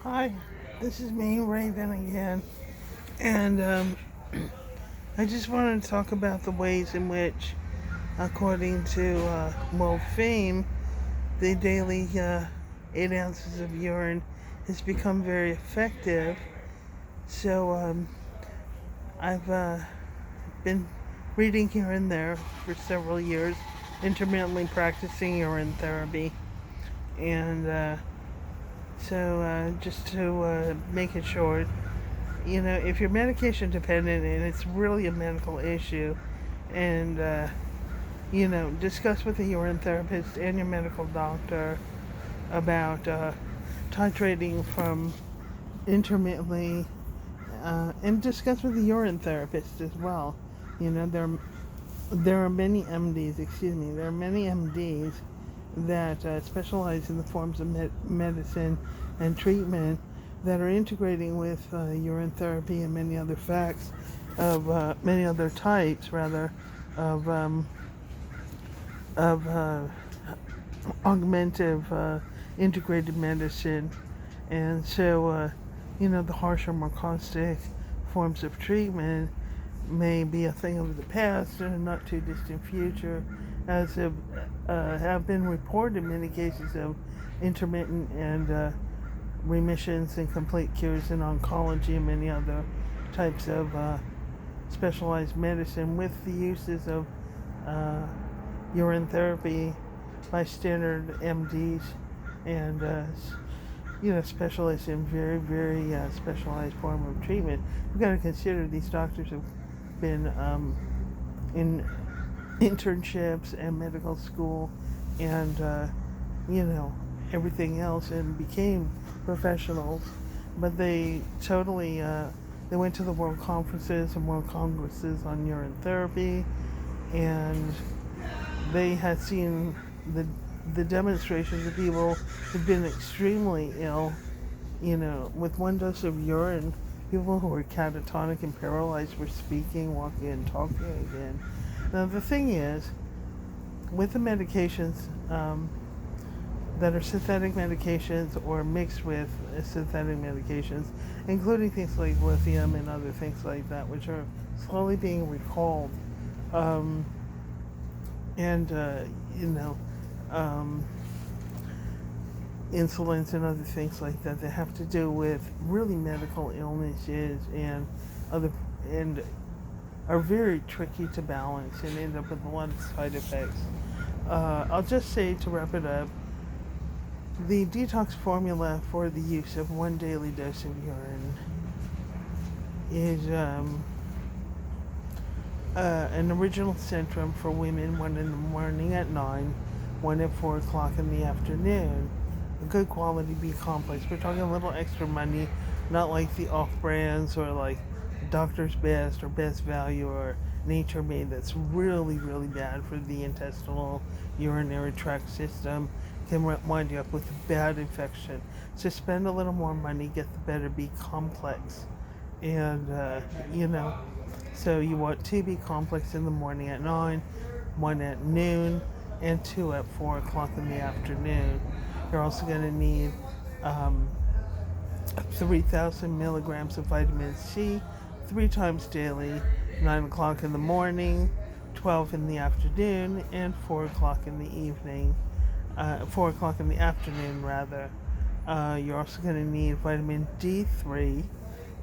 Hi, this is me, Raven, again. And I just wanted to talk about the ways in which, according to World Fame, the daily 8 ounces of urine has become very effective. So I've been reading here and there for several years, intermittently practicing urine therapy. And just to make it short, if you're medication dependent and it's really a medical issue, and, discuss with a urine therapist and your medical doctor about titrating from intermittently, and discuss with the urine therapist as well. You know, there are many MDs, there are many MDs that specialize in the forms of medicine and treatment that are integrating with urine therapy and many other types rather of augmentative integrated medicine. And so the harsher, more caustic forms of treatment may be a thing of the past in a not too distant future, as have been reported many cases of intermittent and remissions and complete cures in oncology and many other types of specialized medicine with the uses of uh, urine therapy by standard MDs and specialists in very, very specialized form of treatment. We've got to consider these doctors have been in internships and medical school and everything else, and became professionals, but they totally they went to the world conferences and world congresses on urine therapy, and they had seen the demonstrations of people who've been extremely ill, with one dose of urine. People who were catatonic and paralyzed were speaking, walking, and talking again. Now, the thing is, with the medications that are synthetic medications or mixed with synthetic medications, including things like lithium and other things like that, which are slowly being recalled, um, and, um, insulins and other things like that that have to do with really medical illnesses and other and are very tricky to balance and end up with a lot of side effects. I'll just say, to wrap it up, the detox formula for the use of one daily dose of urine is an original centrum for women, one in the morning at 9, one at 4 o'clock in the afternoon. A good quality B complex. We're talking a little extra money, not like the off brands or like Doctor's Best or Best Value or Nature Made. That's really, really bad for the intestinal urinary tract system. Can wind you up with a bad infection. So spend a little more money, get the better B complex. And, so you want 2B complex in the morning at 9, 1 at noon, and 2 at 4 o'clock in the afternoon. You're also going to need 3,000 milligrams of vitamin C 3 times daily, 9 o'clock in the morning, 12 in the afternoon, and 4 o'clock in the evening. 4 o'clock in the afternoon, rather. You're also going to need vitamin D3,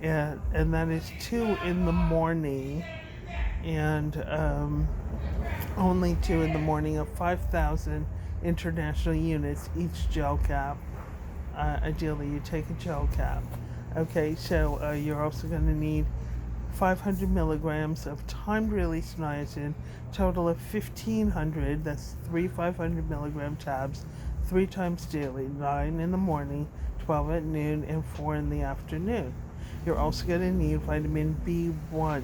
and that is 2 in the morning, and only 2 in the morning of 5,000 international units, each gel cap. Ideally, you take a gel cap. Okay, so you're also going to need 500 milligrams of timed release niacin, total of 1,500. That's 3 500 milligram tabs, 3 times daily, 9 in the morning, 12 at noon, and 4 in the afternoon. You're also going to need vitamin B1,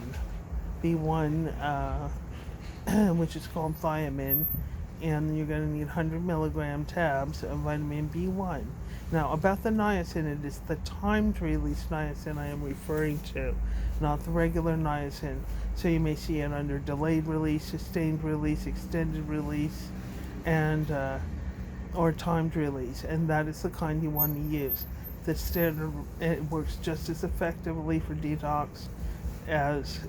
which is called thiamine, and you're going to need 100 milligram tabs of vitamin B1. Now, about the niacin, it is the timed release niacin I am referring to, not the regular niacin. So you may see it under delayed release, sustained release, extended release, and or timed release, and that is the kind you want to use. the standard, it works just as effectively for detox as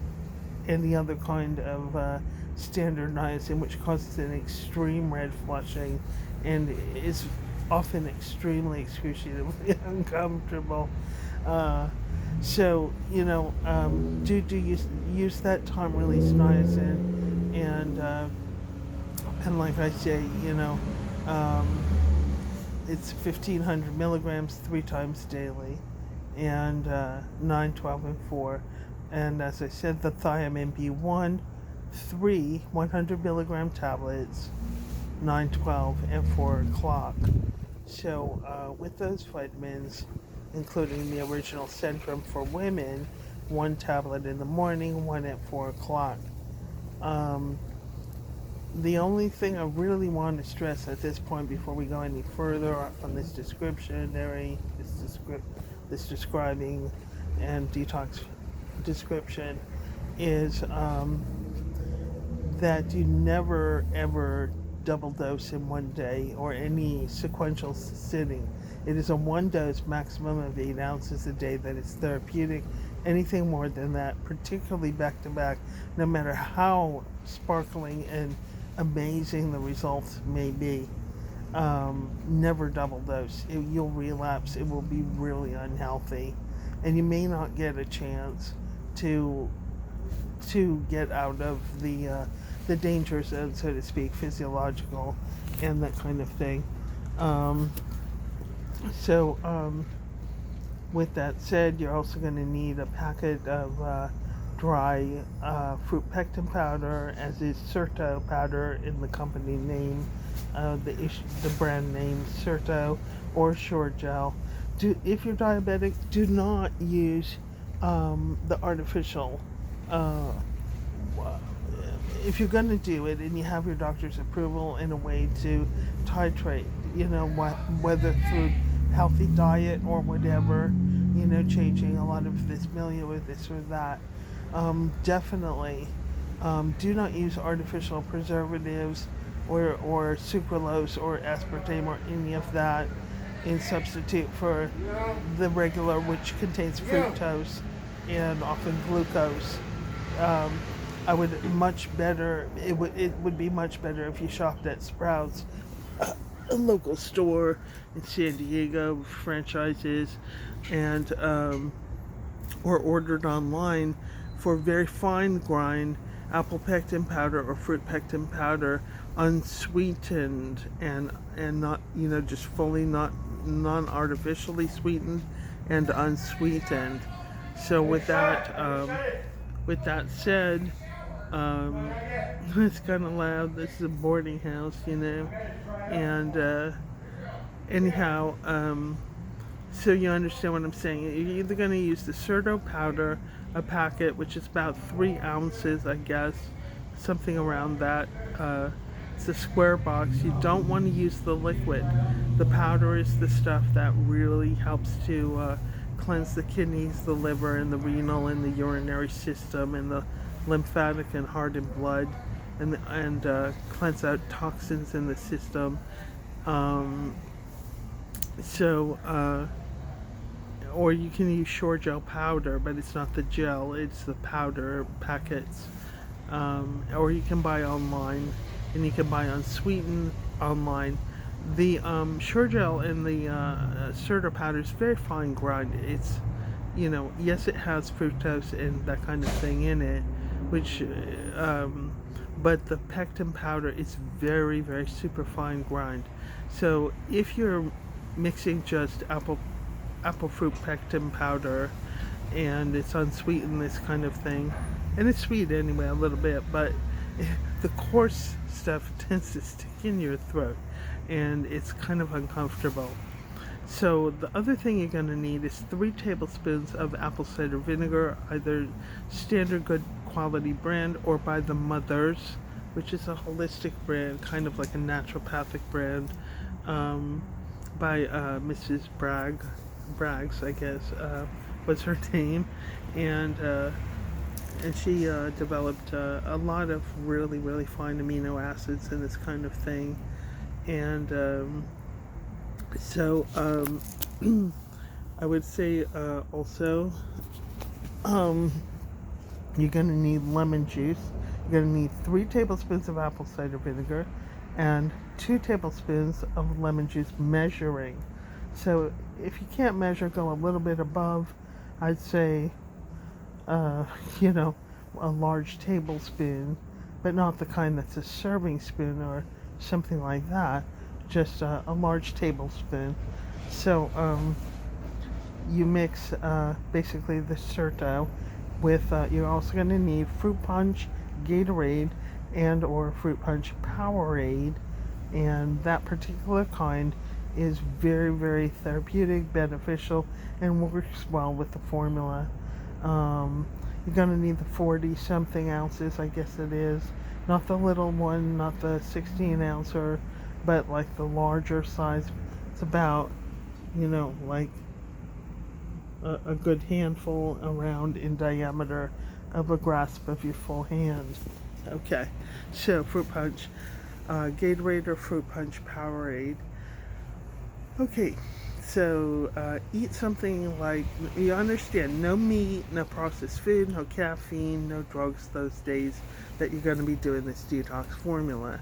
any other kind of standard niacin, which causes an extreme red flushing and is often extremely excruciatingly uncomfortable. So use that time release niacin, and like I say, it's 1,500 milligrams 3 times daily, and 9, 12, and 4. And as I said, the thiamine B1, 3 100 milligram tablets, 9, 12, and 4 o'clock. So with those vitamins, including the original Centrum for women, 1 tablet in the morning, 1 at 4 o'clock. The only thing I really want to stress at this point before we go any further on this descriptionary, this describing and detox description is that you never ever double dose in one day or any sequential sitting. It is a 1 dose maximum of 8 ounces a day that is therapeutic. Anything more than that, particularly back to back, no matter how sparkling and amazing the results may be, never double dose. You'll relapse. It will be really unhealthy, and you may not get a chance to get out of the danger zone, so to speak, physiological and that kind of thing. With that said, you're also going to need a packet of dry fruit pectin powder, as is Certo powder in the company name, the brand name Certo, or Shore Gel. If you're diabetic, do not use the artificial. If you're going to do it and you have your doctor's approval in a way to titrate, whether through healthy diet or whatever, changing a lot of this milieu or this or that, definitely do not use artificial preservatives or sucralose or aspartame or any of that in substitute for the regular, which contains fructose and often glucose. It would be much better if you shopped at Sprouts, a local store in San Diego, franchises, and or ordered online for very fine grind apple pectin powder or fruit pectin powder, unsweetened and not, just fully non-artificially sweetened and unsweetened. So with that said, it's kind of loud. This is a boarding house, and anyhow, so you understand what I'm saying. You're either going to use the Certo powder, a packet, which is about 3 ounces, I guess, something around that. It's a square box. You don't want to use the liquid. The powder is the stuff that really helps to cleanse the kidneys, the liver, and the renal and the urinary system, and the lymphatic and heart and blood, and cleanse out toxins in the system. Or you can use Shore Gel powder, but it's not the gel, it's the powder packets. Or you can buy online, and you can buy unsweetened online. The Shore Gel and the Certo powder is very fine grind. It's, yes, it has fructose and that kind of thing in it, which, but the pectin powder is very, very super fine grind. So if you're mixing just apple fruit pectin powder and it's unsweetened, this kind of thing, and it's sweet anyway a little bit, but the coarse stuff tends to stick in your throat and it's kind of uncomfortable. So the other thing you're going to need is 3 tablespoons of apple cider vinegar, either standard good quality brand or by the Mothers, which is a holistic brand, kind of like a naturopathic brand, by Mrs. Braggs, I guess, was her name, and she developed a lot of really, really fine amino acids and this kind of thing, and I would say also um, you're going to need lemon juice. You're going to need 3 tablespoons of apple cider vinegar and 2 tablespoons of lemon juice measuring. So if you can't measure, go a little bit above. I'd say, uh, you know, a large tablespoon, but not the kind that's a serving spoon or something like that. Just a large tablespoon. So you mix basically the Certo with, you're also going to need fruit punch, Gatorade, and or fruit punch Powerade, and that particular kind is very, very therapeutic, beneficial, and works well with the formula. You're going to need the 40 something ounces, I guess it is, not the little one, not the 16 ouncer, but like the larger size. It's about, like a good handful around in diameter of a grasp of your full hand. Okay, so fruit punch, Gatorade or fruit punch Powerade. Okay, so eat something like, you understand, no meat, no processed food, no caffeine, no drugs those days that you're going to be doing this detox formula.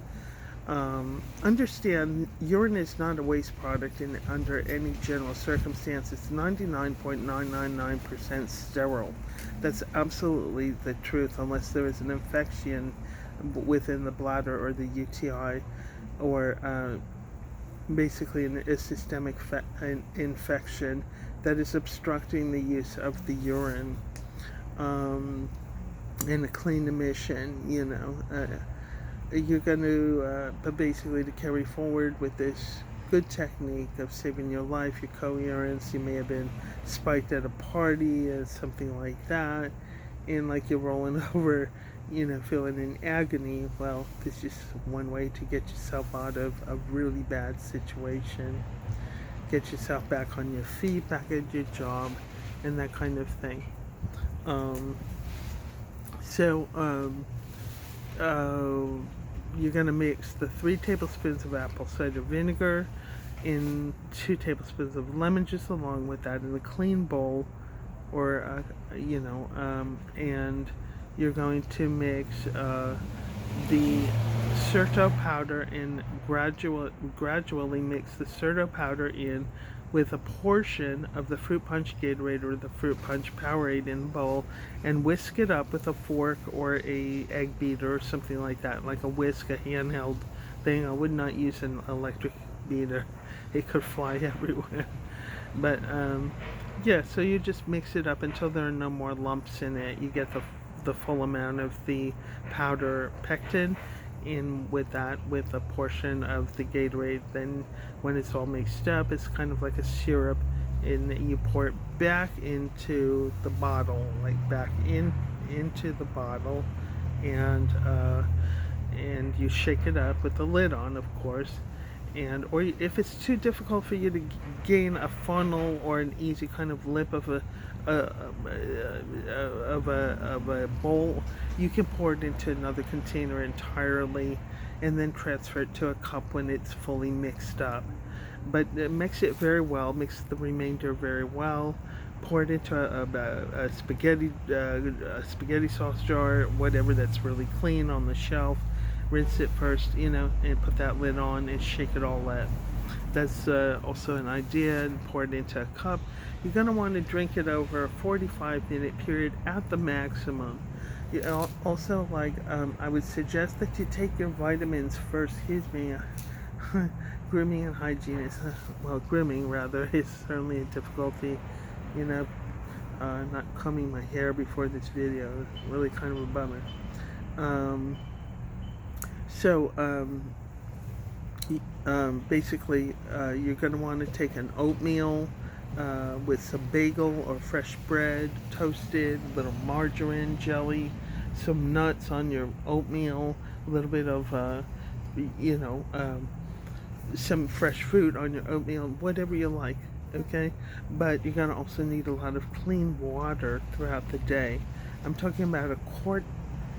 Understand, urine is not a waste product under any general circumstance. It's 99.999% sterile. That's absolutely the truth, unless there is an infection within the bladder or the UTI, or basically a systemic infection that is obstructing the use of the urine, and a clean emission, you're going to, but basically to carry forward with this good technique of saving your life, your coherence, you may have been spiked at a party or something like that, and like you're rolling over, feeling in agony. Well, this is just one way to get yourself out of a really bad situation, get yourself back on your feet, back at your job, and that kind of thing. You're going to mix the 3 tablespoons of apple cider vinegar in 2 tablespoons of lemon juice along with that in a clean bowl, or and you're going to mix the Certo powder and gradually mix the Certo powder in with a portion of the fruit punch Gatorade or the fruit punch Powerade in the bowl, and whisk it up with a fork or a egg beater or something like that, like a whisk, a handheld thing. I would not use an electric beater. It could fly everywhere. But yeah, so you just mix it up until there are no more lumps in it. You get the full amount of the powder pectin in with that, with a portion of the Gatorade. Then when it's all mixed up, it's kind of like a syrup, and you pour it back into the bottle, like back into the bottle, and you shake it up with the lid on, of course. And or if it's too difficult for you to gain a funnel or an easy kind of lip of a bowl, you can pour it into another container entirely, and then transfer it to a cup when it's fully mixed up. But mix it very well. Mix the remainder very well. Pour it into a spaghetti sauce jar, whatever that's really clean on the shelf. Rinse it first, and put that lid on and shake it all up. That's also an idea. And pour it into a cup. You're going to want to drink it over a 45-minute period at the maximum. Also, I would suggest that you take your vitamins first. Excuse me. Grooming and hygiene is, grooming rather, is certainly a difficulty. Not combing my hair before this video is really kind of a bummer. Basically, you're going to want to take an oatmeal with some bagel or fresh bread, toasted, a little margarine, jelly, some nuts on your oatmeal, a little bit of, some fresh fruit on your oatmeal, whatever you like, okay? But you're going to also need a lot of clean water throughout the day. I'm talking about a quart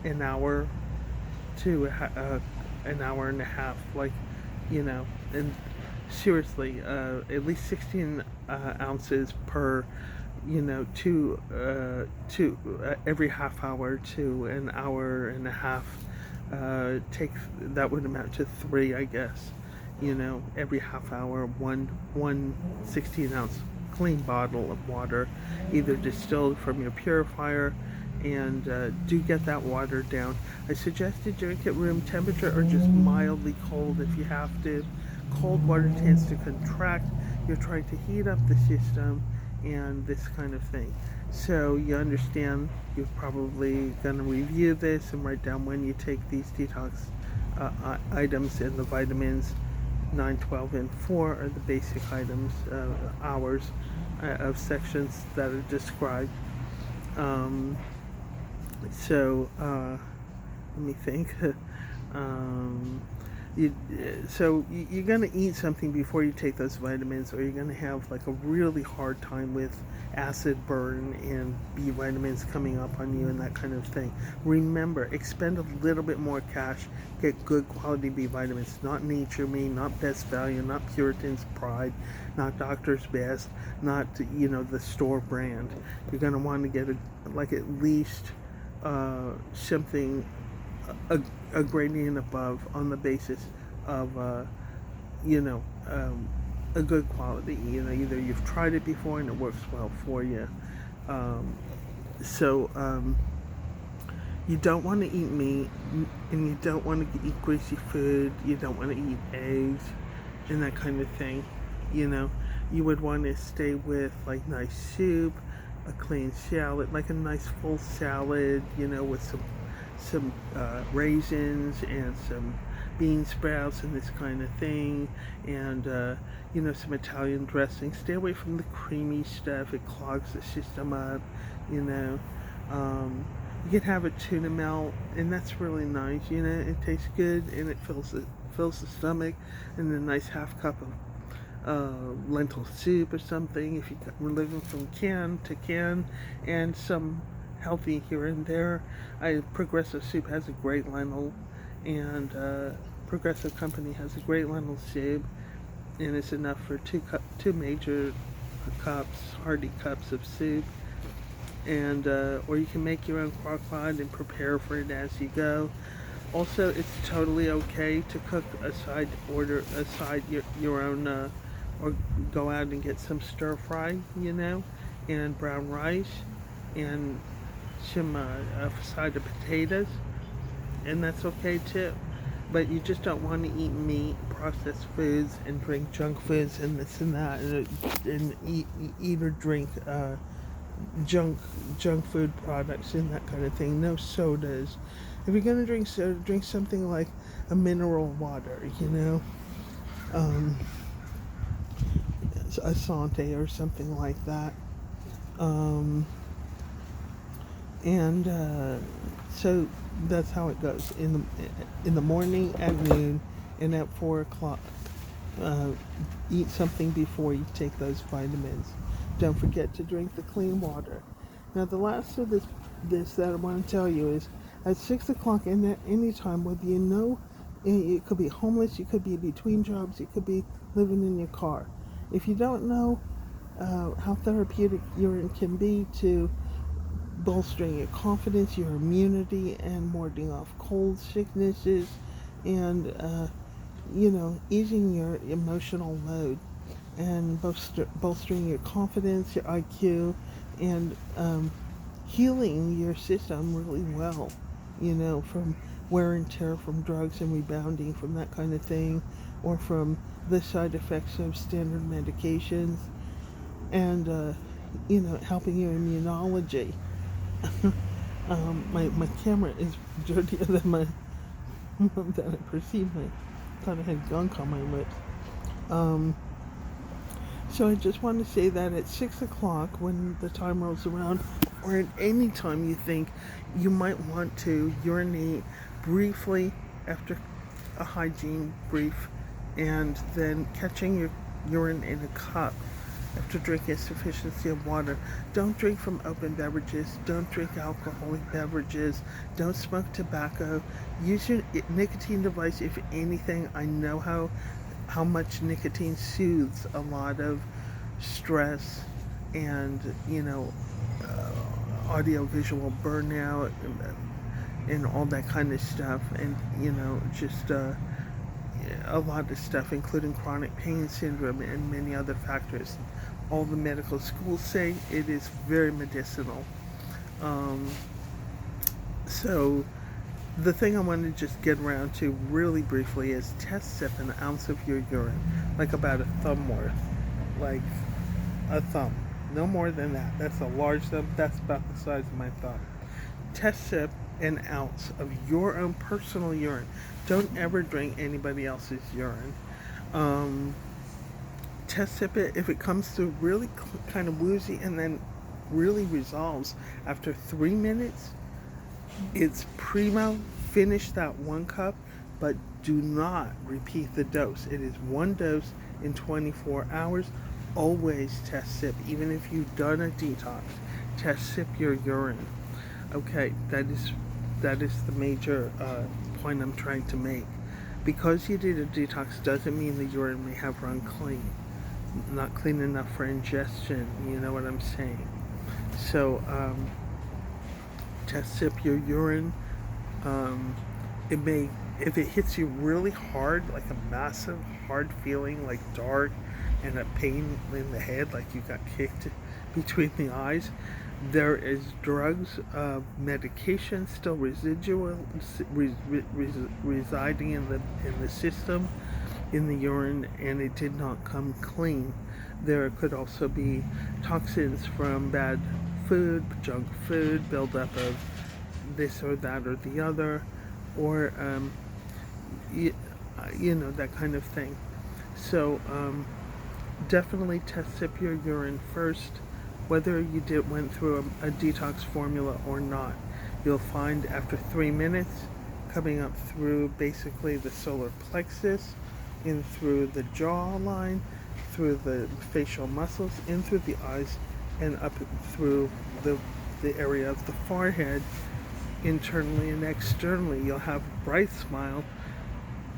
an hour to an hour and a half, and seriously, at least 16 ounces per, to every half hour to an hour and a half. Takes that would amount to three, I guess. Every half hour, one 16-ounce clean bottle of water, either distilled from your purifier, and do get that water down. I suggest you drink at room temperature or just mildly cold if you have to. Cold water tends to contract. You're trying to heat up the system and this kind of thing. So you understand you're probably going to review this and write down when you take these detox items, and the vitamins 9, 12, and 4 are the basic items, hours of sections that are described. Let me think. um, you're going to eat something before you take those vitamins, or you're going to have like a really hard time with acid burn and B vitamins coming up on you and that kind of thing. Remember, expend a little bit more cash, get good quality B vitamins, not Nature Me, not Best Value, not Puritan's Pride, not Doctor's Best, not the store brand. You're going to want to get at least something a gradient above, on the basis of a good quality. Either you've tried it before and it works well for you. You don't want to eat meat, and you don't want to eat greasy food. You don't want to eat eggs and that kind of thing. You would want to stay with like nice soup, a clean salad, like a nice full salad, with some raisins and some bean sprouts and this kind of thing, and some Italian dressing. Stay away from the creamy stuff. It clogs the system up. You can have a tuna melt, and that's really nice. It tastes good and it fills the stomach. And a nice half cup of lentil soup or something, if we're living from can to can, and some healthy here and there. Progressive Soup has a great lentil, and Progressive Company has a great lentil soup, and it's enough for two major cups, hearty cups of soup. And or you can make your own crock pot and prepare for it as you go. Also, it's totally okay to cook order aside your own, or go out and get some stir fry, and brown rice, and some a side of potatoes, and that's okay too. But you just don't want to eat meat, processed foods, and drink junk foods and this and that, and eat or drink junk food products and that kind of thing. No sodas. If you're gonna drink soda, drink something like a mineral water, a Sante or something like that. So that's how it goes. In the morning, at noon, and at 4 o'clock. Eat something before you take those vitamins. Don't forget to drink the clean water. Now, the last of this that I want to tell you is at 6 o'clock, and at any time, whether it could be homeless, you could be between jobs, you could be living in your car. If you don't know how therapeutic urine can be to bolstering your confidence, your immunity, and warding off cold sicknesses, and easing your emotional load, and bolstering your confidence, your IQ, and healing your system really well, from wear and tear from drugs and rebounding from that kind of thing, or from the side effects of standard medications, and helping your immunology. My camera is dirtier than I perceived. I thought I had gunk on my lips. So I just want to say that at 6 o'clock, when the time rolls around, or at any time you think you might want to urinate briefly after a hygiene brief, and then catching your urine in a cup after drinking a sufficiency of water. Don't drink from open beverages. Don't drink alcoholic beverages. Don't smoke tobacco. Use your nicotine device if anything. I know how how much nicotine soothes a lot of stress and, audio-visual burnout and all that kind of stuff, and, just a lot of stuff, including chronic pain syndrome and many other factors. All the medical schools say it is very medicinal. Um, so the thing I want to just get around to really briefly is test sip an ounce of your urine, like about a thumb worth, like a thumb, no more than that. That's a large thumb. That's about the size of my thumb. Test sip an ounce of your own personal urine. Don't ever drink anybody else's urine. Test sip it. If it comes through really kind of woozy and then really resolves after 3 minutes, it's primo. Finish that 1 cup, but do not repeat the dose. It is 1 dose in 24 hours. Always test sip, even if you've done a detox. Test sip your urine. Okay, that is the major point I'm trying to make. Because you did a detox doesn't mean the urine may have run clean. Not clean enough for ingestion, you know what I'm saying? So, test sip your urine. It may, if it hits you really hard, like a massive hard feeling, like dark, and a pain in the head, like you got kicked between the eyes, there is drugs, medication still residual, residing in the system, in the urine, and it did not come clean. There could also be toxins from bad food, junk food, buildup of this or that or the other, or that kind of thing. So definitely test sip your urine first, whether you went through a detox formula or not. You'll find after 3 minutes, coming up through basically the solar plexus, in through the jawline, through the facial muscles, in through the eyes, and up through the area of the forehead, internally and externally. You'll have a bright smile.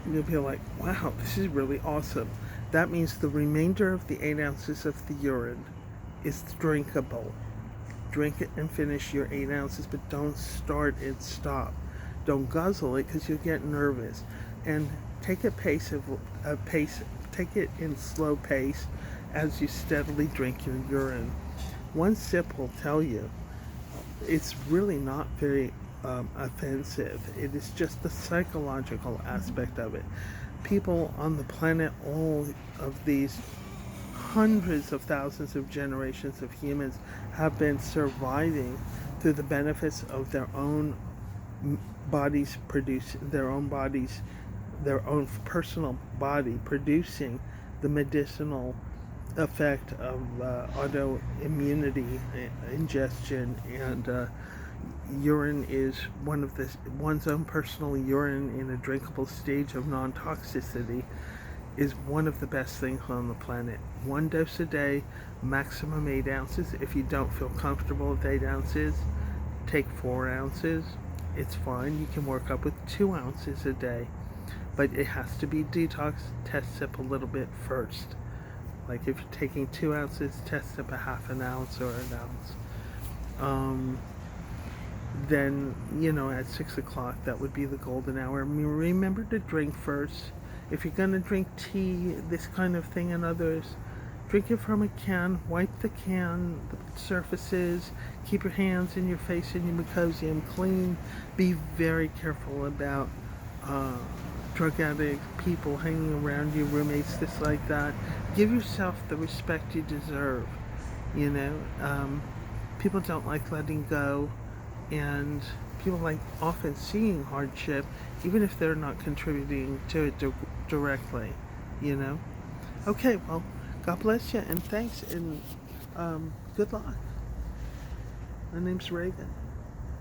You'll be like, wow, this is really awesome. That means the remainder of the 8 ounces of the urine is drinkable. Drink it and finish your 8 ounces, but don't start and stop. Don't guzzle it because you'll get nervous. And take take it in slow pace as you steadily drink your urine. 1 sip will tell you it's really not very offensive. It is just the psychological aspect of it. People on the planet, all of these hundreds of thousands of generations of humans, have been surviving through the benefits of their own bodies their own personal body producing the medicinal effect of autoimmunity, ingestion, and urine is one's own personal urine in a drinkable stage of non-toxicity is one of the best things on the planet. 1 dose a day, maximum 8 ounces. If you don't feel comfortable with 8 ounces, take 4 ounces. It's fine. You can work up with 2 ounces a day, but it has to be detox. Test sip a little bit first. Like if you're taking 2 ounces, test sip a half an ounce or an ounce. Then, at 6 o'clock, that would be the golden hour. I mean, remember to drink first. If you're going to drink tea, this kind of thing, and others, drink it from a can. Wipe the can, the surfaces. Keep your hands and your face and your mucosium clean. Be very careful about drug addict people hanging around you, roommates, this like that. Give yourself the respect you deserve. People don't like letting go, and people like often seeing hardship, even if they're not contributing to it directly. Okay, well, God bless you, and thanks, and good luck. My name's Reagan.